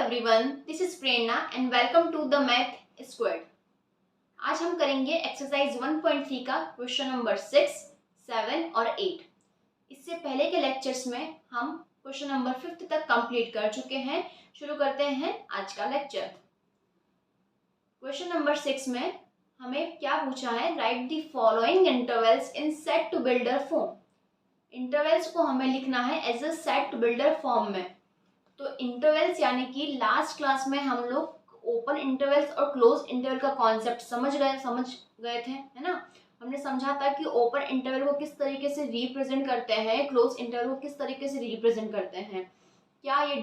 everyone, this is Prerna and welcome to the Math Squared। आज हम करेंगे exercise 1.3 का क्वेश्चन नंबर 6, 7 और 8। इससे पहले के लेक्चर्स में हम क्वेश्चन नंबर 5 तक कंप्लीट कर चुके हैं। शुरू करते हैं आज का लेक्चर। क्वेश्चन नंबर 6 में हमें क्या पूछा है, write the following intervals in set to builder form. Intervals को हमें लिखना है as a set builder form में। तो इंटरवल्स यानी कि लास्ट क्लास में हम लोग ओपन इंटरवल्स और क्लोज इंटरवल का कॉन्सेप्ट समझ गए थे, है ना। हमने समझा था कि ओपन इंटरवल को किस तरीके से रिप्रेजेंट करते हैं, क्लोज इंटरवल को किस तरीके से रिप्रेजेंट करते हैं, क्या ये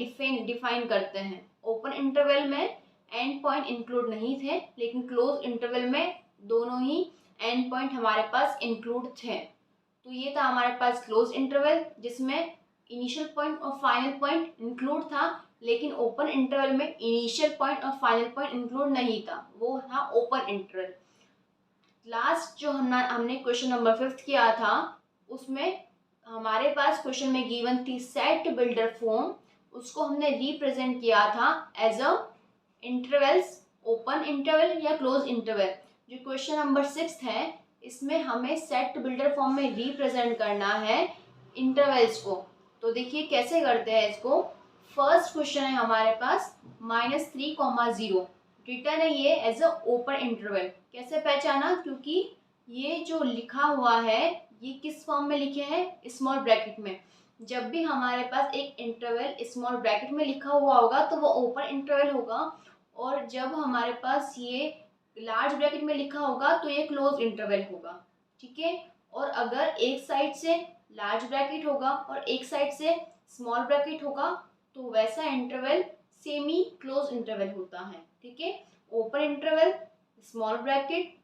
डिफाइन करते हैं। ओपन इंटरवल में एंड पॉइंट इंक्लूड नहीं थे, लेकिन क्लोज इंटरवल में दोनों ही एंड पॉइंट हमारे पास इंक्लूड थे। तो ये था हमारे पास क्लोज इंटरवल जिसमें इनिशियल पॉइंट और फाइनल पॉइंट इंक्लूड था, लेकिन ओपन इंटरवल में इनिशियल पॉइंट और फाइनल पॉइंट इंक्लूड नहीं था, वो था ओपन इंटरवल। लास्ट जो हमने क्वेश्चन नंबर 5 किया था उसमें हमारे पास क्वेश्चन में गिवन थी सेट बिल्डर फॉर्म, उसको हमने रिप्रेजेंट किया था as a intervals, open interval या क्लोज इंटरवल। जो क्वेश्चन नंबर 6 है इसमें हमें सेट बिल्डर फॉर्म में रिप्रेजेंट करना है इंटरवल्स को। तो देखिए कैसे करते हैं इसको। फर्स्ट क्वेश्चन है हमारे पास -3,0 रिटर्न है ये एज अ ओपन इंटरवल। कैसे पहचाना, क्योंकि ये जो लिखा हुआ है ये किस फॉर्म में लिखे हैं, स्मॉल ब्रैकेट में। जब भी हमारे पास एक इंटरवल स्मॉल ब्रैकेट में लिखा हुआ होगा तो वो ओपन इंटरवल होगा, और जब हमारे पास ये लार्ज ब्रैकेट में लिखा होगा तो ये क्लोज इंटरवल होगा, ठीक है। और अगर एक साइड से लार्ज ब्रैकेट होगा और एक साइड से स्मॉल ब्रैकेट होगा तो वैसा इंटरवल सेमी क्लोज इंटरवल होता है, ठीक है। Open interval, small bracket,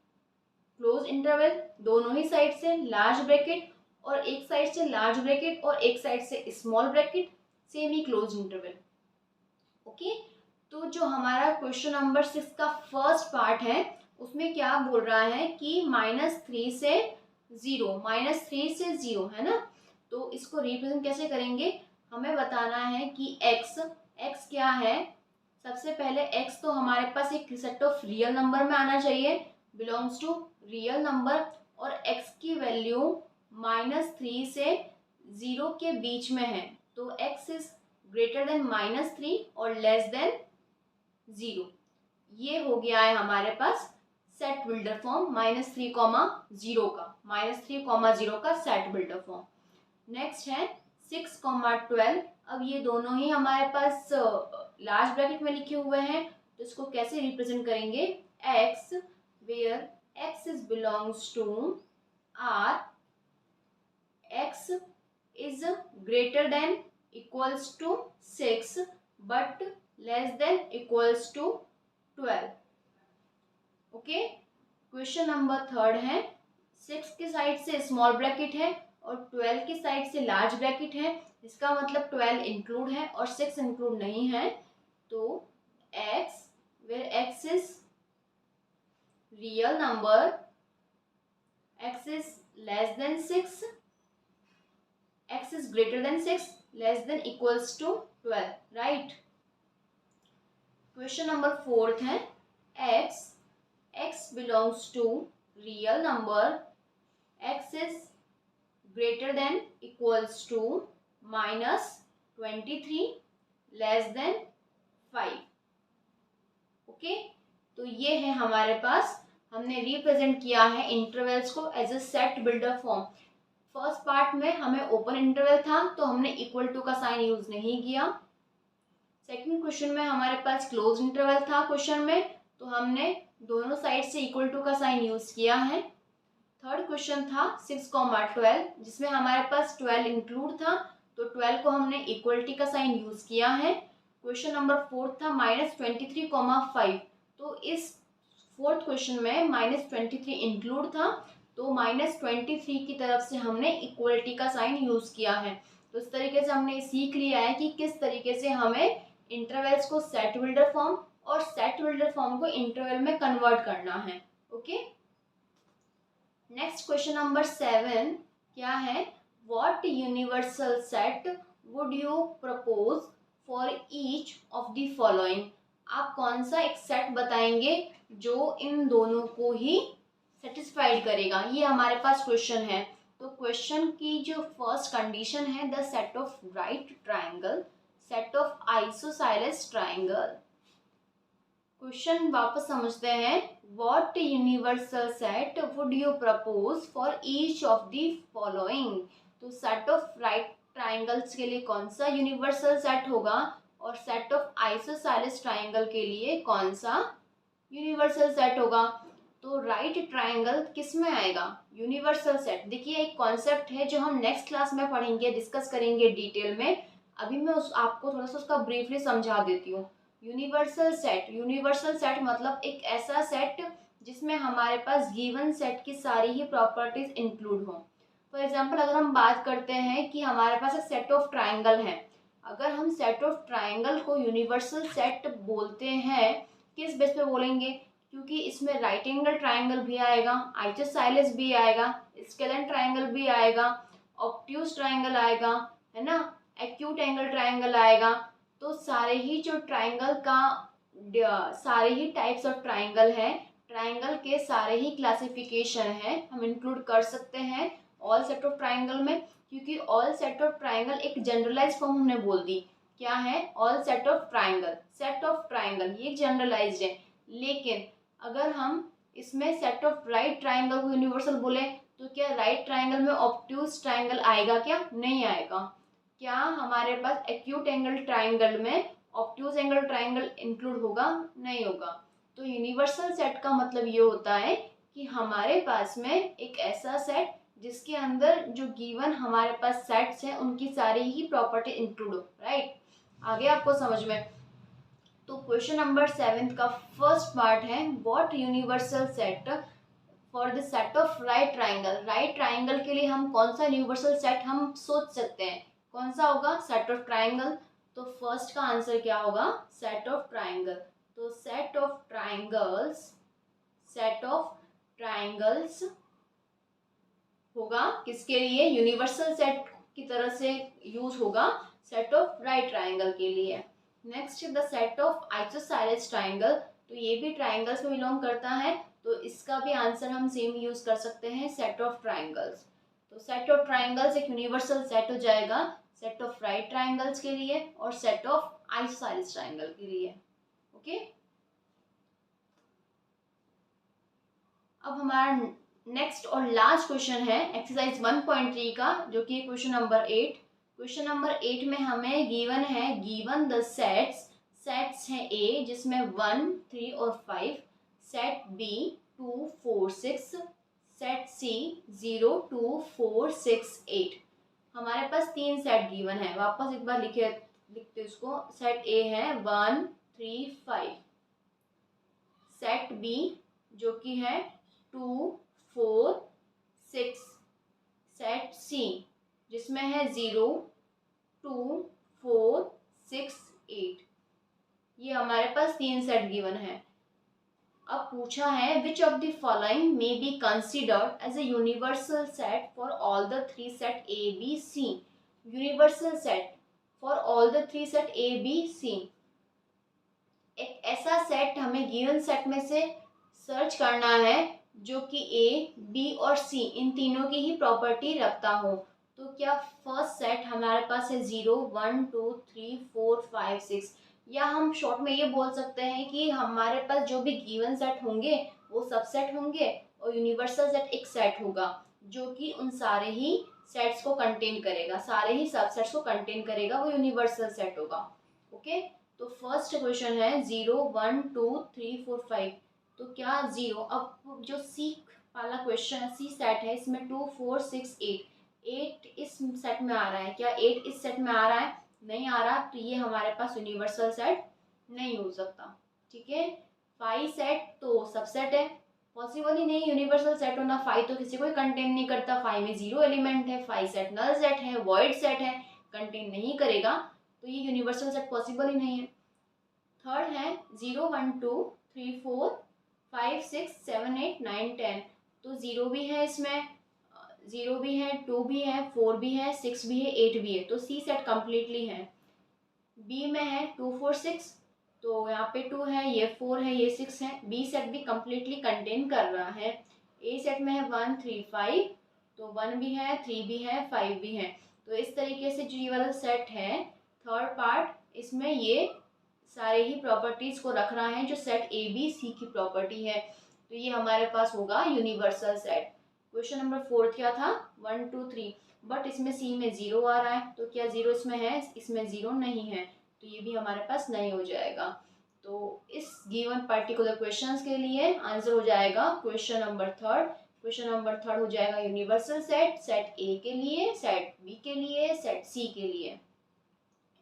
close interval, दोनों ही साइड से लार्ज ब्रैकेट और एक साइड से लार्ज ब्रैकेट और एक साइड से small bracket, semi close interval, okay. तो जो हमारा क्वेश्चन नंबर 6 का फर्स्ट पार्ट है उसमें क्या बोल रहा है कि -3 से 0 है ना। तो इसको रिप्रेजेंट कैसे करेंगे, हमें बताना है कि x क्या है। सबसे पहले x तो हमारे पास एक सेट ऑफ रियल नंबर में आना चाहिए, बिलोंग्स टू रियल नंबर, और x की वैल्यू -3 से 0 के बीच में है। तो x इज ग्रेटर देन -3 और लेस देन 0। ये हो गया है हमारे पास सेट बिल्डर फॉर्म -3, 0 का, -3, 0 का सेट बिल्डर फॉर्म। नेक्स्ट है 6, 12। अब ये दोनों ही हमारे पास लार्ज ब्रैकेट में लिखे हुए हैं, तो इसको कैसे रिप्रेजेंट करेंगे, x where x is belongs to r, x is greater than equals to 6 but less than equals to 12, okay. Question number 3 है 6 की साइड से स्मॉल ब्रैकेट है और 12 की साइड से लार्ज ब्रैकेट है, इसका मतलब 12 इंक्लूड है और 6 इंक्लूड नहीं है। तो x where x is real number, x is less than 6, x is greater than 6, less than equals to 12, right। Question number 4 है x belongs to real number, x is greater than equals to -23 less than 5, okay. तो ये है हमारे पास, हमने represent किया है intervals को as a set builder form. First part में हमें ओपन इंटरवल था तो हमने इक्वल टू का साइन यूज नहीं किया। सेकंड क्वेश्चन में हमारे पास क्लोज इंटरवल था क्वेश्चन में, तो हमने दोनों साइड से इक्वल टू का साइन यूज किया है। थर्ड क्वेश्चन था 6, 12 जिसमें हमारे पास 12 इंक्लूड था, तो 12 को हमने इक्वलिटी का साइन यूज किया है। क्वेश्चन नंबर 4 था -23, 5, तो इस फोर्थ क्वेश्चन में -23 इंक्लूड था, तो -23 की तरफ से हमने इक्वलिटी का साइन यूज किया है। तो इस तरीके से हमने सीख लिया है कि किस तरीके से हमें इंटरवल्स को सेट बिल्डर फॉर्म और सेट बिल्डर फॉर्म को इंटरवल में कन्वर्ट करना है, ओके। नेक्स्ट क्वेश्चन नंबर 7 क्या है, what universal set would you propose for each of the following. आप कौन सा एक सेट बताएंगे जो इन दोनों को ही सेटिस्फाइड करेगा, ये हमारे पास क्वेश्चन है। तो क्वेश्चन की जो फर्स्ट कंडीशन है, the set of right triangle, set of isosceles triangle. Question वापस समझते हैं। What universal set would you propose for each of the following. तो सेट ऑफ राइट ट्राइंगल्स के लिए कौन सा यूनिवर्सल सेट होगा और सेट ऑफ आइसोसेलेस ट्राइंगल के लिए कौन सा यूनिवर्सल सेट होगा। तो राइट ट्राइंगल किस में आएगा, यूनिवर्सल सेट। देखिए एक कॉन्सेप्ट है जो हम नेक्स्ट क्लास में पढ़ेंगे, डिस्कस करेंगे डिटेल में। अभी मैं आपको थोड़ा सा उसका ब्रीफली समझा देती हूँ। यूनिवर्सल सेट मतलब एक ऐसा सेट जिसमें हमारे पास गिवन सेट की सारी ही प्रॉपर्टीज इंक्लूड हो। फॉर एग्जांपल अगर हम बात करते हैं कि हमारे पास एक सेट ऑफ ट्राइंगल है, अगर हम सेट ऑफ ट्राइंगल को यूनिवर्सल सेट बोलते हैं, किस बेस पे बोलेंगे, क्योंकि इसमें राइट एंगल ट्राइंगल भी आएगा, आइसोसेलेस भी आएगा, स्केलेन ट्राइंगल भी आएगा, ऑब्ट्यूज ट्राइंगल आएगा, है ना, एक्यूट एंगल ट्राइंगल आएगा। तो सारे ही जो ट्राइंगल का सारे ही टाइप्स ऑफ ट्राइंगल है, ट्राइंगल के सारे ही क्लासिफिकेशन है, हम इंक्लूड कर सकते हैं ऑल सेट ऑफ ट्राइंगल में। क्योंकि ऑल सेट ऑफ ट्राइंगल एक जनरलाइज फॉर्म हमने बोल दी, क्या है, ऑल सेट ऑफ ट्राइंगल ये जनरलाइज्ड है। लेकिन अगर हम इसमें सेट ऑफ राइट ट्राइंगल को यूनिवर्सल बोले तो क्या राइट ट्राइंगल में ऑब्ट्यूज ट्राइंगल आएगा, क्या नहीं आएगा। क्या हमारे पास एक्यूट एंगल ट्राइंगल में ऑब्ट्यूज एंगल ट्राइंगल इंक्लूड होगा, नहीं होगा। तो यूनिवर्सल सेट का मतलब ये होता है कि हमारे पास में एक ऐसा सेट जिसके अंदर जो गिवन हमारे पास सेट्स हैं उनकी सारी ही प्रॉपर्टी इंक्लूड हो, राइट। आगे आपको समझ में। तो क्वेश्चन नंबर 7 का फर्स्ट पार्ट है, what universal set for the set of right triangle. Right triangle के लिए हम कौन सा यूनिवर्सल सेट हम सोच सकते हैं, कौन सा होगा, सेट ऑफ ट्राइंगल। तो फर्स्ट का आंसर क्या होगा, सेट ऑफ ट्राइंगल। तो सेट ऑफ ट्राइंगल्स होगा किसके लिए, यूनिवर्सल सेट की तरह से यूज होगा सेट ऑफ राइट ट्राइंगल के लिए। Next the set of isosceles triangle. तो ये भी ट्राइंगल्स में बिलोंग करता है, तो इसका भी आंसर हम सेम यूज कर सकते हैं, सेट ऑफ ट्राइंगल्स। तो सेट ऑफ ट्राइंगल्स एक यूनिवर्सल सेट हो जाएगा सेट ऑफ राइट ट्राइंगल्स के लिए और सेट ऑफ आइसोसेलेस ट्राइंगल के लिए। ओके, अब हमारा नेक्स्ट और लास्ट क्वेश्चन है एक्सरसाइज 1.3 का, जो कि क्वेश्चन नंबर 8। क्वेश्चन नंबर 8 में हमें गिवन द सेट्स हैं ए जिसमें 1, 3 और 5, सेट बी 2, 4, 6, सेट सी 0, 2, 4, 6, 8। हमारे पास 3 सेट गिवन है, वापस एक बार लिखते इसको। सेट ए है 1, 3, 5, सेट बी जो कि है 2, 4, 6, सेट सी जिसमें है 0, 2, 4, 6, 8। ये हमारे पास 3 सेट गिवन है। अब पूछा है which of the following may be considered as a universal set for all the 3 set A B C. Universal set for all the 3 set A B C, एक ऐसा सेट हमें गिवन सेट में से search करना है जो कि ए, B और सी इन तीनों की ही प्रॉपर्टी रखता हो। तो क्या फर्स्ट सेट हमारे पास है 0, 1, 2, 3, 4, 5, 6, या हम शॉर्ट में ये बोल सकते हैं कि हमारे पास जो भी गिवन सेट होंगे वो सबसेट होंगे और यूनिवर्सल सेट एक सेट होगा जो कि उन सारे ही सेट्स को कंटेन करेगा, सारे ही सबसेट्स को कंटेन करेगा, वो यूनिवर्सल सेट होगा। ओके, तो फर्स्ट क्वेश्चन है 0, 1, 2, 3, 4, 5। तो क्या 0, अब जो सी वाला क्वेश्चन सी सेट है इसमें 2, 4, 6, 8 इस सेट में आ रहा है, क्या 8 इस सेट में आ रहा है, नहीं आ रहा, तो ये हमारे पास यूनिवर्सल सेट नहीं हो सकता। ठीक है, 5 सेट तो सबसेट है, पॉसिबल ही नहीं यूनिवर्सल सेट होना, 5 तो किसी को ही कंटेन नहीं करता, 5 में 0 एलिमेंट है, 5 सेट नल सेट है, वॉइड सेट है, कंटेन नहीं करेगा, तो ये यूनिवर्सल सेट पॉसिबल ही नहीं है। थर्ड है 0, 1, 2, 3, 4, 5, 6, 7, 8, 9, 10। तो 0 भी है इसमें, 0 भी है, 2 भी है, 4 भी है, 6 भी है, 8 भी है, तो सी सेट कम्प्लीटली है। बी में है 2 4 6, तो यहाँ पे 2 है, ये 4 है, ये 6 है। बी सेट भी कम्प्लीटली कंटेन कर रहा है। ए सेट में है 1 3 5, तो 1 भी है, 3 भी है, 5 भी है। तो इस तरीके से जो ये वाला सेट है थर्ड पार्ट, इसमें ये सारे ही प्रॉपर्टीज़ को रख रहा है जो सेट ए बी सी की प्रॉपर्टी है। तो ये हमारे पास होगा यूनिवर्सल सेट। क्वेश्चन नंबर 4 क्या था, 1 2 3, बट इसमें सी में 0 आ रहा है, तो क्या 0 इसमें है, इसमें 0 नहीं है, तो ये भी हमारे पास नहीं हो जाएगा। तो इस गिवन पर्टिकुलर क्वेश्चंस के लिए आंसर हो जाएगा question number third. Question number third हो जाएगा यूनिवर्सल सेट, सेट ए के लिए, सेट बी के लिए, सेट सी के लिए।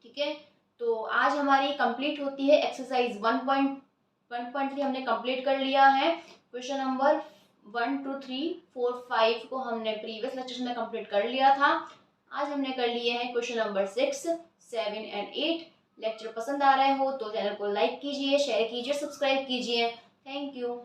ठीक है, तो आज हमारी कंप्लीट होती है एक्सरसाइज 1.3 हमने कंप्लीट कर लिया है। क्वेश्चन नंबर 1 2 3 4 5 को हमने प्रीवियस लेक्चर में कंप्लीट कर लिया था। आज हमने कर लिए हैं क्वेश्चन नंबर 6 7 एंड 8। लेक्चर पसंद आ रहे हो तो चैनल को लाइक कीजिए, शेयर कीजिए, सब्सक्राइब कीजिए। Thank you.